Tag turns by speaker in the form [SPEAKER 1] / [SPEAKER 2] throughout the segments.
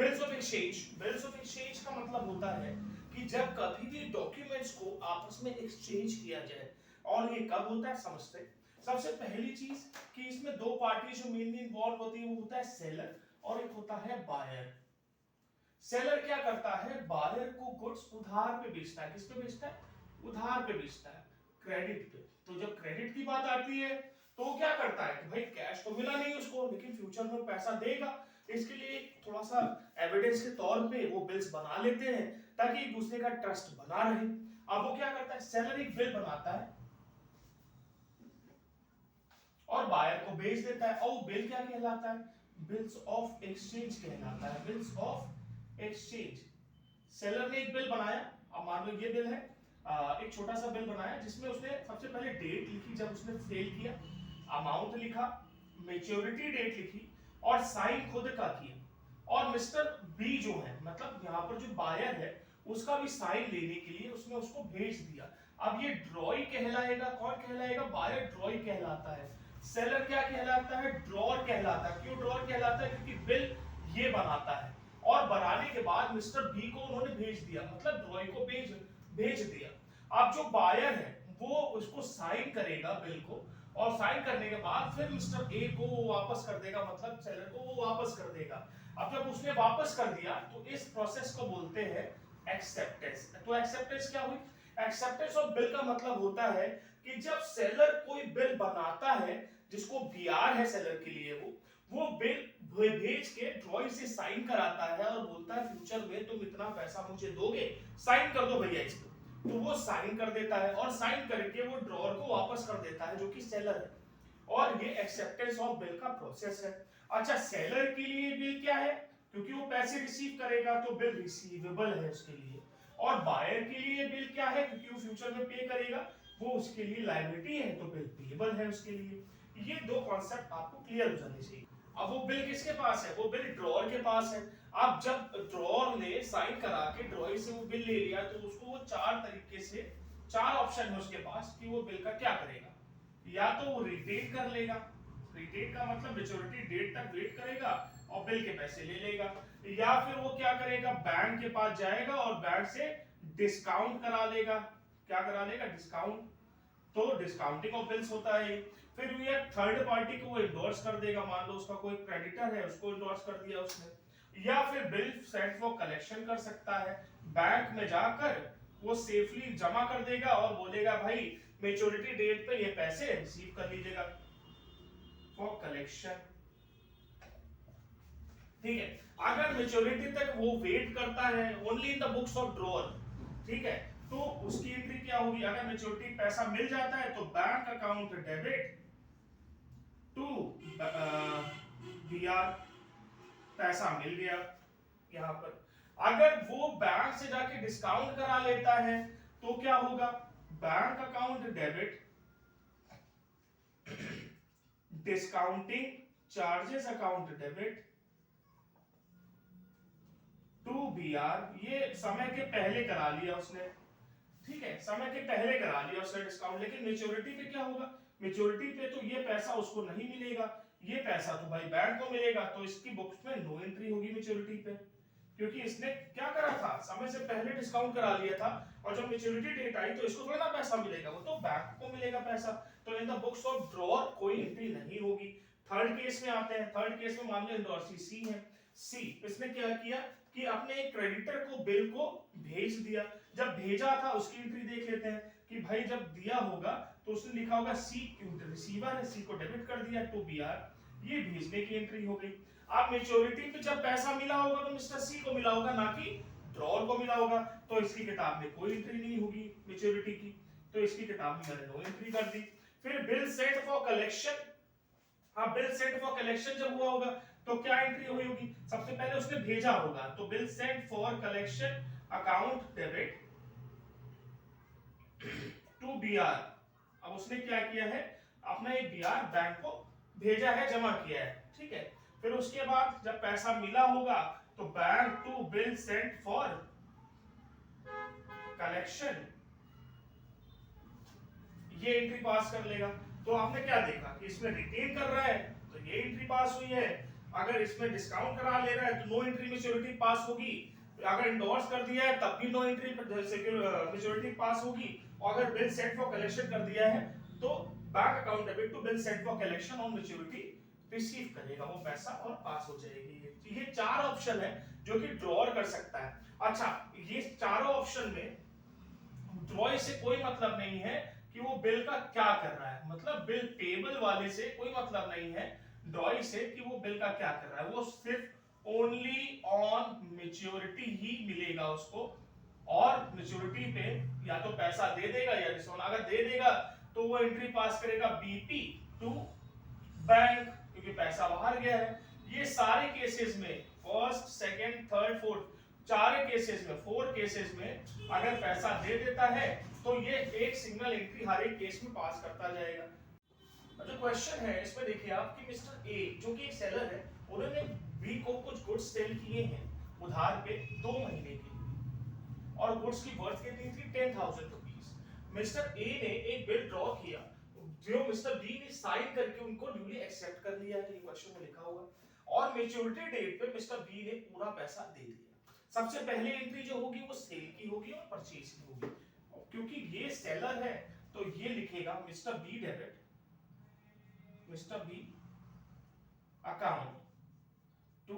[SPEAKER 1] Bills of exchange, bills of exchange का मतलब होता है कि जब कभी भी डॉक्यूमेंट्स को आपस में एक्सचेंज किया जाए, और ये कब होता है समझते हैं। सबसे पहली चीज कि इसमें दो पार्टी जो मेनली इन्वॉल्व होती है वो होता है सेलर और एक होता है बायर। सेलर क्या करता है, बायर को गुड्स उधार पे बेचता है। किस पे बेचता है? उधार पे बेचता है, क्रेडिट पे। तो जब क्रेडिट की बात आती है तो वो क्या करता है कि भाई कैश तो मिला नहीं उसको, लेकिन फ्यूचर में पैसा देगा, इसके लिए थोड़ा सा एविडेंस के तौर पे वो बिल्स बना लेते हैं ताकि एक दूसरे का ट्रस्ट बना रहे। अब वो क्या करता है, सेलर एक बिल बनाता है और बायर को बेच देता है, और वो बिल क्या कहलाता है? बिल्स ऑफ एक्सचेंज कहलाता है, बिल्स ऑफ एक्सचेंज। सेलर ने एक बिल बनाया, अब मान लो ये बिल है, एक छोटा सा बिल बनाया जिसमें उसने सबसे पहले डेट लिखी जब उसने सेल किया, अमाउंट लिखा, मेच्योरिटी डेट लिखी और साइन खुद का किया। और मिस्टर बी जो है, मतलब यहाँ पर जो बायर है उसका भी साइन लेने के लिए उसने उसको भेज दिया। अब ये ड्रॉई कहलाएगा, कौन कहलाएगा? बायर ड्रॉई कहलाता है। सेलर क्या कहलाता है? ड्रॉर कहलाता है। क्यों ड्रॉर कहलाता है? क्योंकि बिल ये बनाता है और बनाने के बाद मिस्टर बी को उन्होंने भेज दिया, मतलब ड्रॉई को भेज दिया। अब जो बायर है वो उसको साइन करेगा बिल को, और साइन करने के बाद फिर मिस्टर ए को वो वापस कर देगा, मतलब सेलर को वो वापस कर देगा। अब जब उसने वापस कर दिया तो इस प्रोसेस को बोलते हैं एक्सेप्टेंस। तो एक्सेप्टेंस क्या हुई? एक्सेप्टेंस ऑफ बिल का मतलब होता है कि जब सेलर कोई बिल बनाता है जिसको बीआर है सेलर के लिए, वो बिल भेज के ड्रॉई से साइन कराता है और बोलता है फ्यूचर में तुम इतना पैसा मुझे दोगे, साइन कर दो भैया इसको। तो वो साइन कर देता है और साइन करके वो ड्रॉर को वापस कर देता है जो कि सेलर है, और ये एक्सेप्टेंस ऑफ बिल का प्रोसेस है। अच्छा, सेलर के लिए बिल क्या है? क्योंकि वो पैसे रिसीव करेगा तो बिल रिसीवेबल है उसके लिए। और बायर के लिए बिल क्या है? क्योंकि वो फ्यूचर में पे करेगा, वो उसके लिए लायबिलिटी है तो बिल पेएबल है उसके लिए। ये दो कॉन्सेप्ट आपको क्लियर हो जाने चाहिए। अब वो बिल किसके पास है? वो बिल ड्रॉर के पास है। अब जब ड्रॉर ने साइन करा के ड्रॉई से वो बिल ले लिया तो उसको वो चार तरीके से, चार ऑप्शन है उसके पास कि वो बिल का क्या करेगा। या तो वो रिटेन कर लेगा, रिटेन का मतलब मेच्योरिटी डेट तक वेट करेगा और बिल के पैसे ले लेगा। या फिर वो क्या करेगा, बैंक के पास जाएगा और बैंक से डिस्काउंट करा लेगा। क्या करा लेगा? डिस्काउंट। तो डिस्काउंटिंग ऑफ बिल्स होता है। फिर ये थर्ड पार्टी को वो इंडोर्स कर देगा, मान लो उसका कोई क्रेडिटर है उसको इंडोर्स कर दिया उसने। या फिर बिल सेट फॉर कलेक्शन कर सकता है, बैंक में जाकर वो सेफली जमा कर देगा और बोलेगा भाई मेच्योरिटी डेट पे ये पैसे रिसीव कर लीजिएगा फॉर कलेक्शन। ठीक है, अगर मेच्योरिटी तक वो वेट करता है only in the books of drawer, ठीक है, तो उसकी एंट्री क्या होगी? अगर मेच्योरिटी पैसा मिल जाता है तो bank account debit to BR, पैसा मिल गया यहां पर। अगर वो बैंक से जाके डिस्काउंट करा लेता है तो क्या होगा? Bank account debit discounting charges account debit to BR. ये समय के पहले करा लिया उसने, ठीक है, समय के पहले करा लिया उसने डिस्काउंट, लेकिन मेच्योरिटी पे क्या होगा? मेच्योरिटी पे तो ये पैसा उसको नहीं मिलेगा, ये पैसा तो भाई बैंक को मिलेगा। तो इसकी बुक्स में नो एंट्री होगी मेच्योरिटी पे, क्योंकि इसने क्या करा था? समय से पहले डिस्काउंट करा लिया था, और जब मेच्योरिटी डेट आई तो इसको थोड़ा ना पैसा मिलेगा, वो तो बैंक को मिलेगा पैसा। तो इन द बुक्स ऑफ ड्रॉअर कोई एंट्री नहीं होगी। थर्ड केस में आते हैं। थर्ड केस में मान लो इंडोर्सी सी है। सी, इसने क्या किया कि अपने क्रेडिटर को बिल को भेज दिया। जब भेजा था उसकी एंट्री देख लेते हैं कि भाई जब दिया होगा तो उसने लिखा होगा सी, रिसीवर है, सी को डेबिट कर दिया टू बीआर, ये भेजने की एंट्री हो गई। अब मेच्योरिटी पे जब पैसा मिला होगा तो मिस्टर सी को मिला होगा, ना कि ड्रॉअर को मिला होगा, तो इसकी किताब में कोई एंट्री नहीं होगी मेच्योरिटी की, तो इसकी किताब में मैंने नो एंट्री कर दी। फिर बिल सेट फॉर कलेक्शन। हाँ, बिल सेट फॉर कलेक्शन जब हुआ होगा तो क्या एंट्री हुई होगी? सबसे पहले उसने भेजा होगा तो bill sent for collection account debit to BR. अब उसने क्या किया है? अपना एक बीआर बैंक को भेजा है, जमा किया है, ठीक है। फिर उसके बाद जब पैसा मिला होगा तो bank to bill sent for collection, ये एंट्री पास कर लेगा। तो आपने क्या देखा कि इसमें रिटेन कर रहा है तो ये एंट्री पास हुई है, अगर इसमें डिस्काउंट करा ले रहा है तो नो एंट्री मैच्योरिटी पास होगी, अगर इंडोर्स कर दिया है तब भी नो एंट्री मैच्योरिटी पास होगी, और अगर बिल सेट फॉर कलेक्शन कर दिया है तो bank account debit to bill sent for collection on maturity receive करेगा वो पैसा और पास हो जाएगी। ये चार ऑप्शन है जो कि ड्रॉअर कर सकता है। अच्छा, ये चारों ऑप्शन में ड्रॉई से कोई मतलब नहीं है कि वो बिल का क्या कर रहा है, मतलब बिल पेबल वाले से कोई मतलब नहीं है ड्रॉई से कि वो बिल का क्या कर रहा है, वो सिर्फ ओनली ऑन मैच्योरिटी ही मिलेगा उसको, और मैच्योरिटी पे या तो पैसा दे देगा या डिस्काउंट, अगर दे देगा तो वो एंट्री पास करेगा बीपी टू बैंक, क्योंकि पैसा बाहर गया है। ये सारे केसेस में फर्स्ट सेकंड थर्ड फोर्थ चार केसेस में 4 केसेस में अगर पैसा दे देता है तो ये एक सिंगल एंट्री हर एक केस में पास करता जाएगा। जो क्वेश्चन है इसमें देखिए आप कि मिस्टर ए जो कि एक सेलर है, उन्होंने बी को कुछ गुड्स सेल किए हैं उधार पे 2 महीने के लिए, और गुड्स की वर्थ कितनी थी 10,000 रुपीस। मिस्टर ए ने एक बिल ड्रॉ किया जो मिस्टर बी ने साइन करके उनको ड्यूली एक्सेप्ट कर लिया है, क्वेश्चन में लिखा होगा, और मैच्योरिटी डेट पे मिस्टर बी ने पूरा पैसा दे दिया। सबसे पहले एंट्री जो होगी वो सेल की होगी और परचेज की होगी, क्योंकि ये सेलर है तो ये लिखेगा mister B debit, mister B account to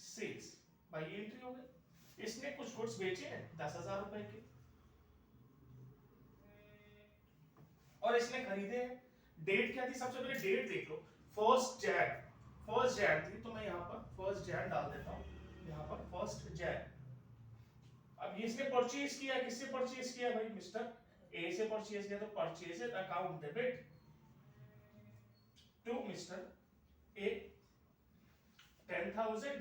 [SPEAKER 1] sales, भाई एंट्री हो गई। इसने कुछ गुड्स बेचे हैं 10,000 रुपए के और इसने खरीदे हैं। डेट क्या थी, सबसे पहले डेट देख लो, फर्स्ट जैन थी, तो मैं यहाँ पर फर्स्ट जैन डाल देता हूँ, यहाँ पर फर्स्ट जैन। अब ये इसने परचेज किया, किससे परचेज किया भाई, मिस्टर ए से परचेज किया, तो purchase account debit to mister A 10,000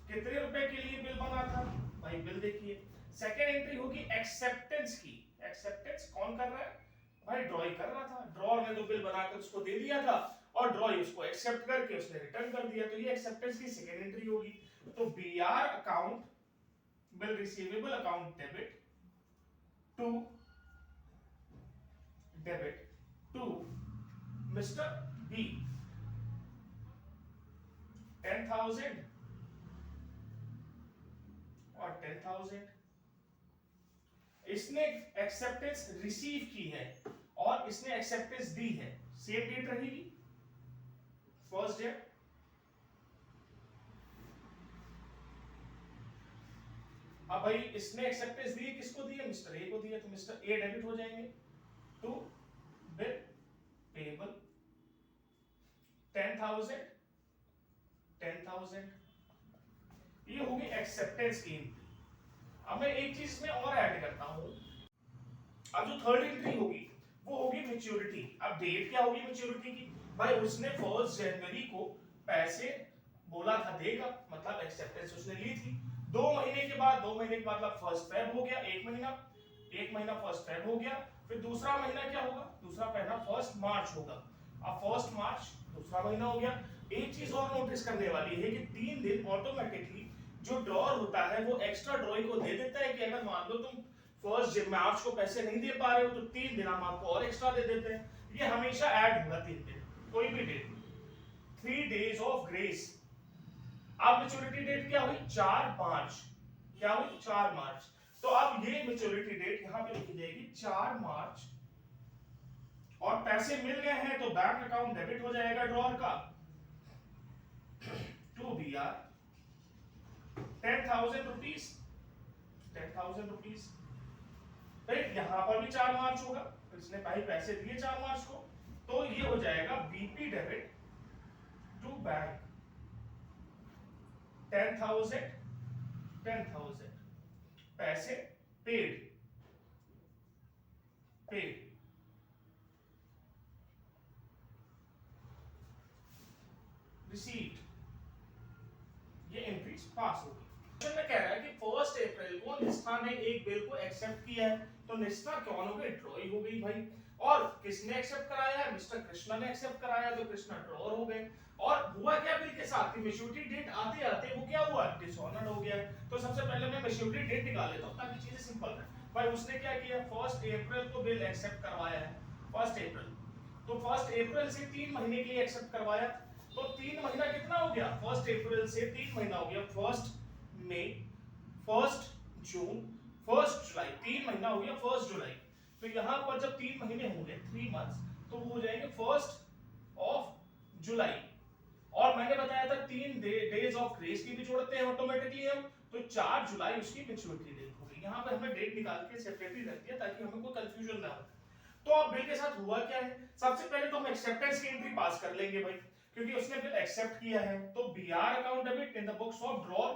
[SPEAKER 1] कितने रुपए के लिए बिल बना था भाई, बिल देखिए। सेकेंड एंट्री होगी एक्सेप्टेंस की, एक्सेप्टेंस कौन कर रहा है भाई, ड्रॉई कर रहा था, ड्रॉअर ने तो बिल बनाकर उसको दे दिया था और ड्रॉई उसको एक्सेप्ट करके उसने रिटर्न कर दिया, तो ये एक्सेप्टेंस की सेकेंड एंट्री होगी। तो BR account bill receivable account debit to mister B 10,000 और 10,000। इसने एक्सेप्टेंस रिसीव की है और इसने एक्सेप्टेंस दी है, सेम डेट रहेगी फर्स्ट डेट। अब भाई इसने एक्सेप्टेंस दी, किसको दी है, मिस्टर ए को दी है, तो मिस्टर ए डेबिट हो जाएंगे टू बिल पेबल 10,000 ये होगी एक्सेप्टेंस की एंट्री। अब मैं एक चीज इसमें और ऐड करता हूं, अब जो थर्ड एंट्री होगी वो होगी मैच्योरिटी। अब डेट क्या होगी मैच्योरिटी की, भाई उसने 1 जनवरी को पैसे बोला था देगा, मतलब एक्सेप्टेंस उसने ली थी। 2 महीने के बाद, 2 महीने के बाद मतलब 1 फेब हो गया, एक महीना 1 फेब हो गया, फिर दूसरा महीना क्या होगा, दूसरा महीना 1 मार्च होगा। अब 1 मार्च दूसरा महीना हो गया। एक चीज और नोटिस करने वाली है कि 3 दिन ऑटोमेटिकली जो ड्रॉअर होता है वो एक्स्ट्रा ड्रॉइंग को दे देता है कि अगर मान लो तुम 1 मार्च को पैसे नहीं दे पा रहे हो तो 3 दिन हम आपको और एक्स्ट्रा दे देते हैं। ये हमेशा ऐड होगा 3 दिन, कोई भी डेट, 3 डेज ऑफ ग्रेस। अब मैच्योरिटी डेट क्या हुई 4 मार्च, क्या हुई 4 मार्च, तो अब ये मैच्योरिटी डेट यहां पे लिखी जाएगी 4 मार्च, और पैसे मिल गए हैं तो बैंक अकाउंट डेबिट हो जाएगा ड्रॉअर का to BR 10,000 rupees, 10,000 rupees. Right, यहां पर भी 4 मार्च होगा, इसने भाई पैसे दिए 4 मार्च को, तो ये हो जाएगा बीपी डेबिट टू बैंक 10,000 पैसे पेड रिसीट, ये एंट्रीज पास होगी। क्वेश्चन में कह रहा है कि 1 अप्रैल को निष्ठा ने एक बिल को एक्सेप्ट किया है, तो निष्ठा कौन हो गई, ड्रॉई हो गई भाई। और किसने एक्सेप्ट कराया, मिस्टर कृष्णा ने एक्सेप्ट कराया, तो कृष्णा ड्रॉअर हो गए। और हुआ क्या बिल के साथ, मैच्योरिटी डेट आते आते वो क्या हुआ, डिसऑनर्ड हो गया। तो सबसे पहले मैं मैच्योरिटी डेट निकाल लेता हूं ताकि चीजें सिंपल रहे। भाई उसने क्या किया, 1 अप्रैल को बिल एक्सेप्ट करवाया है, 1 अप्रैल तो 1 अप्रैल से 3 महीने के लिए एक्सेप्ट करवाया, तो 3 महीना कितना हो गया, 1 अप्रैल से 3 महीना हो गया 1 मई, 1 जून, 1 जुलाई, 3 महीना हो गया 1 जुलाई। तो यहां पर जब 3 महीने होंगे 3 मंथ्स, तो वो हो जाएंगे 1 जुलाई। और मैंने बताया था 3 डेज ऑफ ग्रेस की भी जोड़ते हैं ऑटोमेटिकली हम, तो 4 जुलाई उसकी मैच्योरिटी डेट होगी। यहाँ पे हमने डेट निकाल के सेपरेटली रख दिया ताकि हमें कोई कंफ्यूजन ना हो। तो अब बिल के साथ हुआ क्या है, सबसे पहले तो हम एक्सेप्टेंस की एंट्री पास कर लेंगे भाई, क्योंकि उसने बिल एक्सेप्ट किया है। तो BR account debit in the books of drawer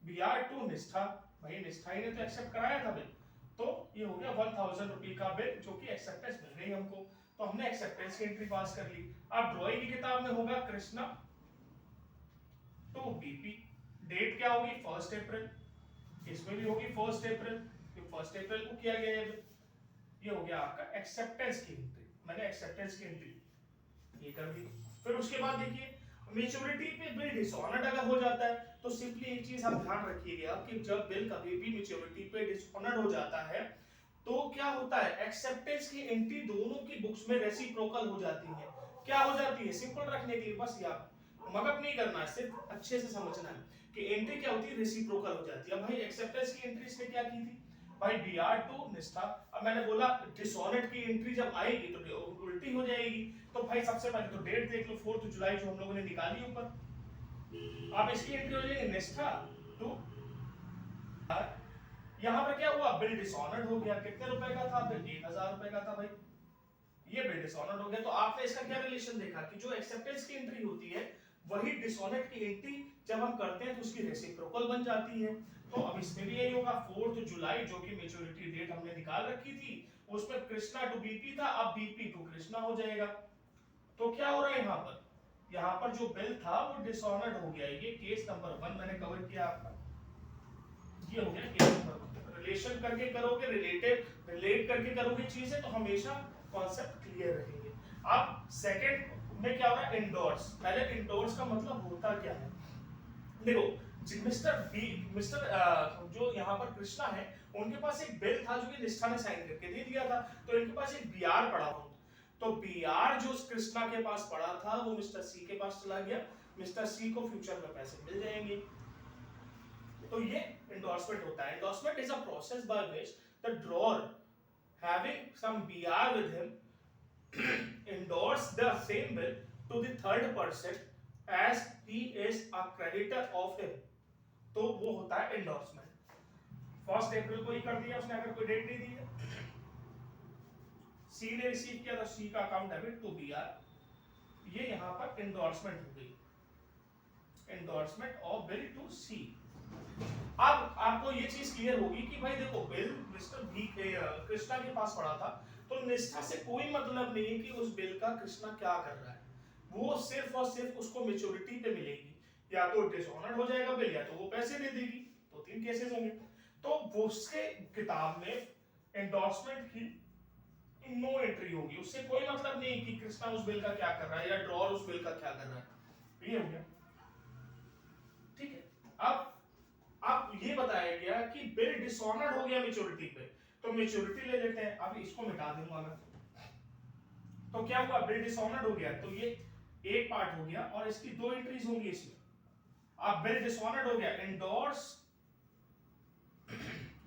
[SPEAKER 1] BR to Nishtha, भाई निष्ठा ही ने तो एक्सेप्ट कराया था बिल, तो ये हो गया 1000 रुपए का बिल जो कि एक्सेप्टेंस मिल गई हमको, तो हमने एक्सेप्टेंस की एंट्री पास कर ली। अब ड्रॉइंग की किताब में होगा कृष्णा टू बीपी, डेट क्या होगी 1 अप्रैल, इसमें भी होगी 1 अप्रैल, क्योंकि 1 अप्रैल को किया गया है। ये हो गया आपका एक्सेप्टेंस की एंट्री, मैंने एक्सेप्टेंस की एंट्री ये कर दी। फिर उसके बाद देखिए मैच्योरिटी पे बिल डिसऑनर्ड अगर हो जाता है, तो सिंपली एक चीज आप ध्यान रखिएगा कि जब बिल कभी भी मैच्योरिटी पे डिसऑनर्ड हो जाता है, तो क्या होता है, एक्सेप्टेंस की एंट्री दोनों की बुक्स में रेसिप्रोकल हो जाती है। क्या हो जाती है, सिंपल रखने के लिए बस याद मगप नहीं करना है, सिर्फ अच्छे से समझना है कि एंट्री क्या होती है, रेसिप्रोकल हो जाती है। भाई एक्सेप्टेंस की एंट्री इसने क्या की थी, भाई बीआर टू निष्ठा। अब मैंने बोला डिसऑनर्ड की एंट्री जब आएगी तो उल्टी हो जाएगी, तो भाई सबसे पहले तो डेट देख लो 4 जुलाई जो हम लोगों ने निकाली ऊपर, अब इसकी एंट्री हो जाएगी निष्ठा टू। यहां पर क्या हुआ, बिल डिसऑनर्ड हो गया, कितने रुपए का था बिल, 1000 रुपए का था भाई, ये बिल डिसऑनर्ड हो गया। तो आपने इसका क्या रिलेशन देखा कि जो एक्सेप्टेंस की एंट्री होती है वही डिसऑनर्ड की एंट्री जब हम करते हैं तो उसकी रेसिप्रोकल बन जाती है। तो अब इसमें भी यही होगा 4 जुलाई जो कि मैच्योरिटी डेट हमने निकाल रखी थी, उसमें कृष्णा टू बीपी था, अब बीपी टू कृष्णा हो जाएगा। तो क्या हो रहा है यहाँ पर जो बिल था वो डिसऑनर्ड हो गया। ये केस नंबर 1 मैंने कवर किया आपका, ये हो गया केस नंबर 1। रिलेशन करके करोगे, रिलेट करके करोगे चीजें तो हमेशा कॉन्सेप्ट क्लियर रहेंगे। अब सेकंड में क्या हो रहा है, इंडोर्स। पहले इंडोर्स का मतलब होता क्या है, देखो मिस्टर जो यहाँ पर कृष्णा है उनके पास एक बिल था जो कि निष्ठा ने साइन करके दे दिया था, तो इनके पास एक बीआर पड़ा हो, तो बीआर जो कृष्णा के पास पड़ा था वो मिस्टर सी के पास चला गया, मिस्टर सी को फ्यूचर में पैसे मिल जाएंगे। तो ये एंडोर्समेंट होता है। Endorsement is a process by which the drawer having some BR with him endorse the same bill to the third person as he is a creditor of him, तो वो होता है एंडोर्समेंट। 1 अप्रैल को ही कर दिया उसने, अगर कोई डेट नहीं दी है, सी ने रिसीव किया तो सी का अकाउंट डेबिट टू बीआर, ये यहां पर एंडोर्समेंट हो गई, एंडोर्समेंट ऑफ बिल टू सी। अब आपको ये चीज क्लियर होगी कि भाई देखो बिल मिस्टर बी कृष्णा के पास पड़ा था, तो निष्ठा से कोई मतलब नहीं है कि उस बिल का कृष्णा क्या कर रहा है, वो सिर्फ और सिर्फ उसको मैच्योरिटी पे मिलेगी, या तो डिसऑनर्ड हो जाएगा बिल या तो वो पैसे दे देगी, तो 3 केसेस होंगे। तो वो उसके किताब में एंडोर्समेंट की नो एंट्री होगी, उससे कोई मतलब नहीं कि कृष्णा उस बिल का क्या कर रहा है या ड्रॉअर उस बिल का क्या कर रहा है। ये हो गया, ठीक है। अब ये बताया गया कि बिल डिसऑनर्ड हो गया मैच्योरिटी पे, तो मैच्योरिटी ले लेते हैं। अब इसको मिटा दूंगा मैं, तो क्या हुआ, बिल डिसऑनर्ड हो गया, तो ये एक पार्ट हो गया और इसकी 2 एंट्रीज होंगी इसमें। अब बिल डिसऑनर्ड हो गया, endorse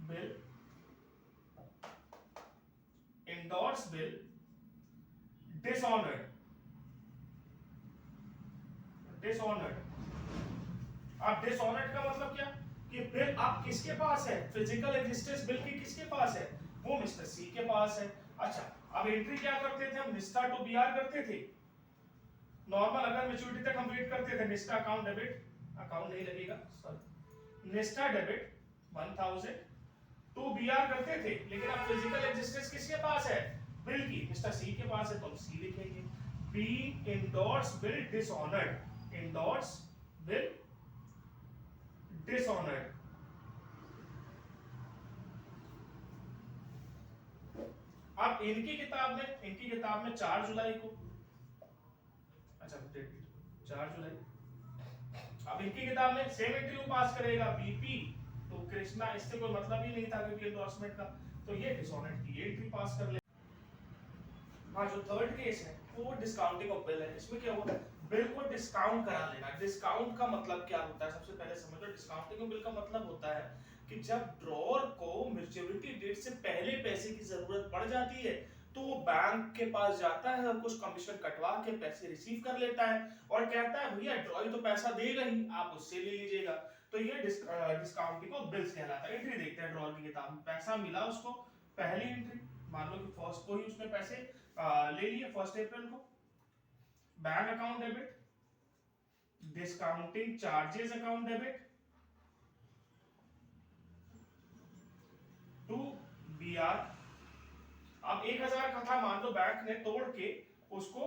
[SPEAKER 1] bill, endorse bill dishonoured, dishonoured. अब डिसऑनर्ड का मतलब क्या कि बिल आप किसके पास है, फिजिकल एग्जिस्टेंस बिल की किसके पास है, वो मिस्टर सी के पास है। अच्छा, अब एंट्री क्या करते थे हम, निष्ठा टू बीआर करते थे नॉर्मल, अगर मैच्योरिटी तक हम वेट करते थे, निष्ठा अकाउंट डेबिट, अकाउंट नहीं लगेगा सॉरी, निष्ठा डेबिट 1000 टू बीआर करते थे, लेकिन अब फिजिकल एग्जिस्टेंस किसके पास है, बिल की, मिस्टर सी के पास है, तो हम सी लिखेंगे। B endorse bill dishonoured, endorse bill dishonoured. अब इनकी किताब में 4 जुलाई को, अच्छा 4 जुलाई, अब इनकी किताब में सेम एंट्री पास करेगा बीपी तो कृष्णा, इससे कोई मतलब ही नहीं था क्योंकि एंडोर्समेंट का, तो ये डिसऑनर्ड की एंट्री पास कर ले। हाँ, जो थर्ड केस है वो डिस्काउंटिंग ऑफ बिल है। इसमें क्या हुआ, बिल को डिस्काउंट करा लेना। डिस्काउंट का मतलब क्या होता है, सबसे पहले समझो। डिस्काउंटिंग ऑफ बिल का मतलब होता है कि जब ड्रॉअर को मैच्योरिटी डेट से पहले पैसे की जरूरत पड़ जाती है तो वो बैंक के पास जाता है और कुछ कमीशन कटवा के पैसे रिसीव कर लेता है और कहता है भैया ड्रॉअर तो पैसा देगा ही, आप उससे ले लीजिएगा। तो ये डिस्काउंटिंग ऑफ बिल्स कहलाता है। एंट्री देखते हैं ड्रॉअर की किताब में, पैसा मिला उसको, पहली एंट्री, मान लो कि फर्स्ट को ही उसने पैसे ले लिए 1 अप्रैल को। Bank account debit, discounting charges account debit to BR. अब 1000 का था, मान लो बैंक ने तोड़ के उसको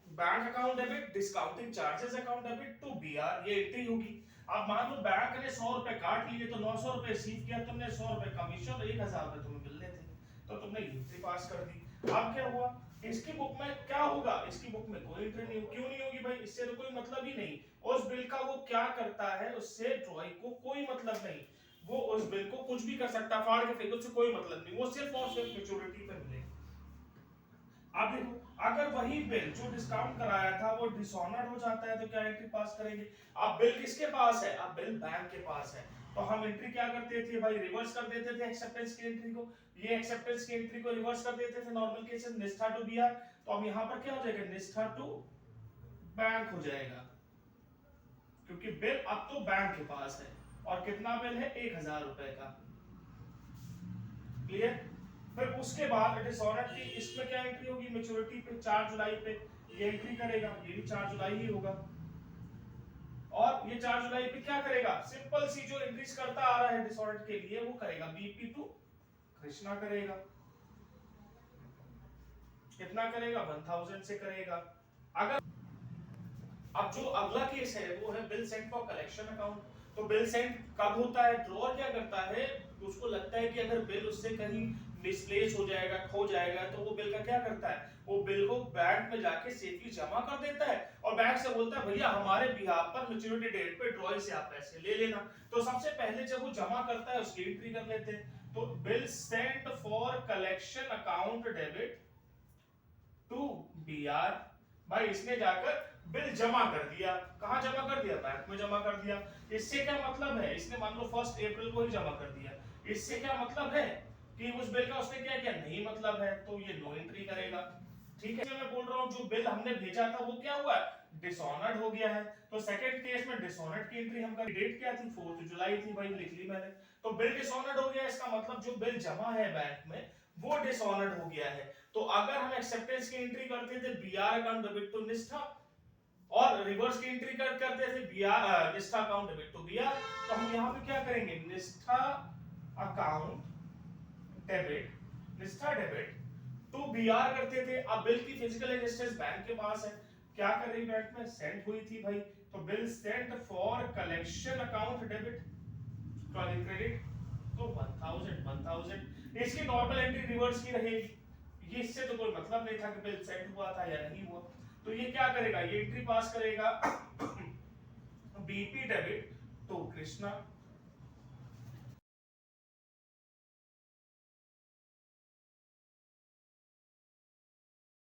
[SPEAKER 1] bank account debit discounting charges account debit to BR, ये एंट्री होगी। अब मान लो बैंक ने 100 रुपए काट लिए तो 900 रुपए रिसीव किया तुमने, 100 रुपए कमीशन और 1000 रुपए तुम्हें मिलने थे, तो तुमने एंट्री पास कर दी। अब क्या हुआ, इसकी बुक में क्या होगा, इसकी बुक में कोई एंट्री नहीं, क्यों नहीं होगी भाई, इससे तो कोई मतलब ही नहीं। उस बिल का वो क्या करता है उससे ड्रॉई को कोई मतलब नहीं, वो उस बिल को कुछ भी कर सकता, फाड़ के फेंक, उससे कोई मतलब नहीं, वो सिर्फ और सिर्फ मैच्योरिटी पे मिलेगा। अब देखो, अगर वही बिल जो डिस्काउंट कराया था वो डिसऑनर्ड हो जाता है तो क्या एंट्री पास करेंगे। अब बिल किसके पास है, अब बिल बैंक के पास है, तो हम एंट्री क्या करते थे भाई, रिवर्स कर देते थे एक्सेप्टेंस की एंट्री को। ये एक्सेप्टेंस की एंट्री को रिवर्स कर देते थे नॉर्मल केस में, निष्ठा टू बीआर। तो अब यहां पर क्या हो जाएगा, निष्ठा टू बैंक हो जाएगा, क्योंकि बिल अब तो बैंक के पास है। और कितना बिल है, 1000 रुपए का। क्लियर। फिर उसके बाद डिसऑनर्ड की इसमें क्या एंट्री होगी, मैच्योरिटी पे 4 जुलाई पे ये एंट्री करेगा, ये भी 4 जुलाई ही होगा। और ये 4 जुलाई पे क्या करेगा, सिंपल सी जो एंट्रीज करता आ रहा है डिसऑनर्ड के लिए वो करेगा, बीपी टू कृष्णा करेगा। कितना करेगा, 1000 से करेगा। अगर अब जो अगला केस है वो है bill sent for collection account. तो बिल सेंट कब होता है, ड्रॉअर क्या करता है, उसको लगता है कि अगर बिल उससे कहीं मिसप्लेस हो जाएगा, खो जाएगा, तो वो बिल का क्या करता है, वो बिल को बैंक में जाके सेफली जमा कर देता है और बैंक से बोलता है भैया हमारे बिहाफ पर मैच्योरिटी डेट पे ड्रॉअर से आप पैसे ले लेना। तो सबसे पहले जब वो जमा करता है उसकी एंट्री कर लेते हैं। तो bill sent for collection account debit to BR, भाई इसने जाकर बिल जमा कर दिया, कहां जमा कर दिया, बैंक में जमा कर दिया। इससे क्या मतलब है, इसने मान लो 1 अप्रैल को ही जमा कर दिया, इससे क्या मतलब है कि उस बिल का उसने क्या किया, नहीं मतलब है, तो ये नो एंट्री करेगा। ठीक है, मैं बोल रहा हूं जो बिल हमने भेजा था वो क्या हुआ, डिसऑनर्ड हो गया है। तो सेकंड केस में डिसऑनर्ड की एंट्री हम कर, डेट क्या थी, 4 जुलाई थी, भाई लिख ली मैंने। तो बिल डिसऑनर्ड हो गया, इसका मतलब जो बिल जमा है बैंक में वो डिसऑनर्ड हो गया है। तो अगर हम एक्सेप्टेंस की एंट्री करते थे बीआर अकाउंट डेबिट टू निष्ठा और रिवर्स की एंट्री करते थे बीआर निष्ठा अकाउंट डेबिट टू बीआर, तो हम यहां पे क्या करेंगे, निष्ठा अकाउंट डेबिट, निष्ठा डेबिट टू बीआर करते थे। अब बिल की फिजिकल एग्जिस्टेंस बैंक के पास है, क्या कर रही बैंक में, सेंट हुई थी भाई, तो bill sent for collection account debit credit तो 1000 इसकी नॉर्मल एंट्री रिवर्स की रहेगी, ये इससे तो कोई मतलब नहीं था कि बिल सेंड हुआ था या नहीं हुआ। तो ये क्या करेगा, ये एंट्री पास करेगा बीपी डेबिट टू कृष्णा